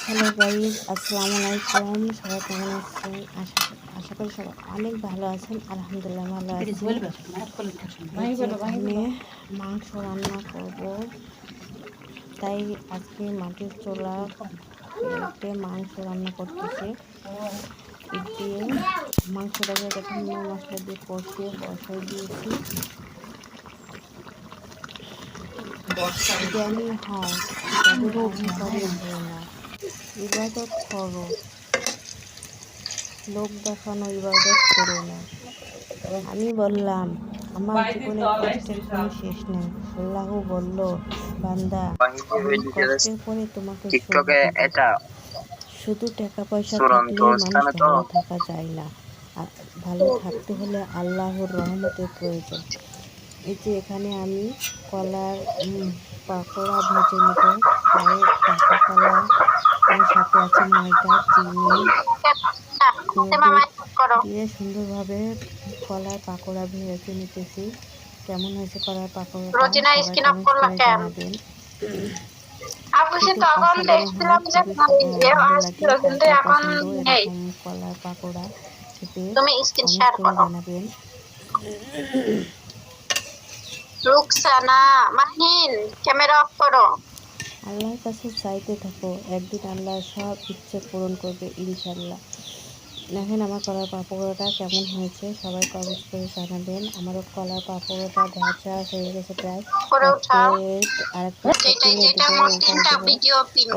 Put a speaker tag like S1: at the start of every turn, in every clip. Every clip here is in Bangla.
S1: হ্যালো গাইজ, আসসালামু আলাইকুম। সবাই কেমন আছেন? আশা করি সবাই অনেক ভালো আছেন। আলহামদুলিল্লাহ ভালো আছি। এখানে মাংস রান্না করব, তাই আজকে মাটির চুলা কেটে মাংস রান্না করতেছি। দিয়ে মাংসটাকে দেখুন মশলা দিয়ে কষিয়ে বসাই দিয়েছি। জ্ঞানী হও, তবে অহংকারী হও না। ইবাদত করো, লোক দেখানো ইবাদত করো না। আমি বললাম, আমার জীবনের কষ্টের কোনো শেষ নেই। আল্লাহ বলল, বান্দা, আমি কষ্টের পরে তোমাকে সুখ দেব। শুধু টাকা পয়সা থাকলেই মানুষ ভালো থাকা যায় না। আর ভালো থাকতে হলে আল্লাহর রহমতের প্রয়োজন। এই যে এখানে আমি কলার পাকোড়া ভেজে নেব। তাই পাকা কলা, সাথে আছে ময়দা, চিনি, দিয়ে সুন্দরভাবে কলার পাকোড়া ভেজে নিতেছি। কেমন হয়েছে কলার পাকোড়াটা সবাই কমেন্ট করে জানাবেন। খেতে অসাধারণ হয়, খুবই ভালো লাগে। কার কার পছন্দ এরকম কলার পাকোড়া খেতে কমেন্ট করে জানাবেন।
S2: রুকসানা মাহিন, ক্যামেরা অফ করো।
S1: আল্লাহর কাছে চাইতে থাকো, একদিন আল্লাহ সব ইচ্ছে পূরণ করবে ইনশাল্লাহ। দেখেন আমার কলার পাপড়টা কেমন হয়েছে, সবাই কমেন্ট করে জানাবেন। আমারও কলার পাপড়টা ভাজা হয়ে গেছে প্রায়। এক প্লেট আরেকটা তুলে দেবো,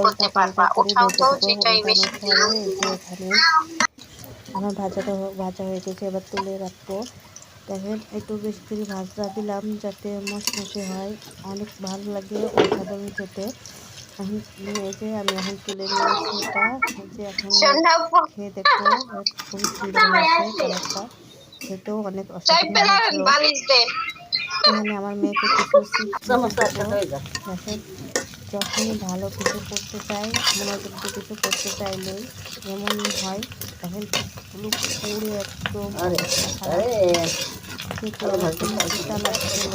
S1: উল্টা পাল্টা করে ভেজে দেবো। উল্টানোর পরে এই যে এখানে আমার ভাজা হয়ে গেছে, এবার তুলে রাখবো। দেখেন একটু বেশি করে ভাজা দিলাম যাতে মশমশে হয়, অনেক ভালো লাগে, অসাধারণ খেতে। এখন এই যে আমি এখন তুলে নিয়েছি এটা, যে এখন খেয়ে দেখবো। খুবই সুন্দর হয়েছে কালারটা, খেতেও অনেক অসাধারণ হয়েছিল। এখানে আমার মেয়েকে কিছু চিপস দেখেন, যখনই ভালো কিছু করতে চাই, মনোযোগ দিয়ে কিছু করতে চাইলেই এমনই হয়। দেখেন চিপসগুলো পুড়ে একদম খেতে একদম চিন্তা লাগছিল।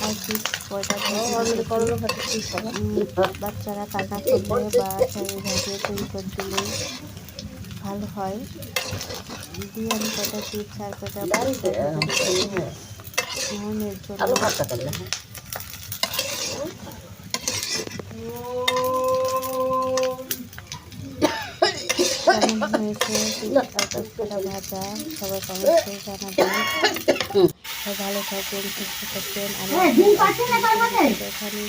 S1: আর চিপস কয়টা বাচ্চারা কান্না করলে বা এইভাবে তৈরি করে দিলেই ভালো হয়। দিয়ে আমি কয়টা চিপস আর কয়টা মোহনের জন্য কেমন হয়েছে চিপসটা ভাজা সবাই কমেন্ট করে জানাবেন। ভালো থাকবেন, সুস্থ থাকবেন। আমি এখানে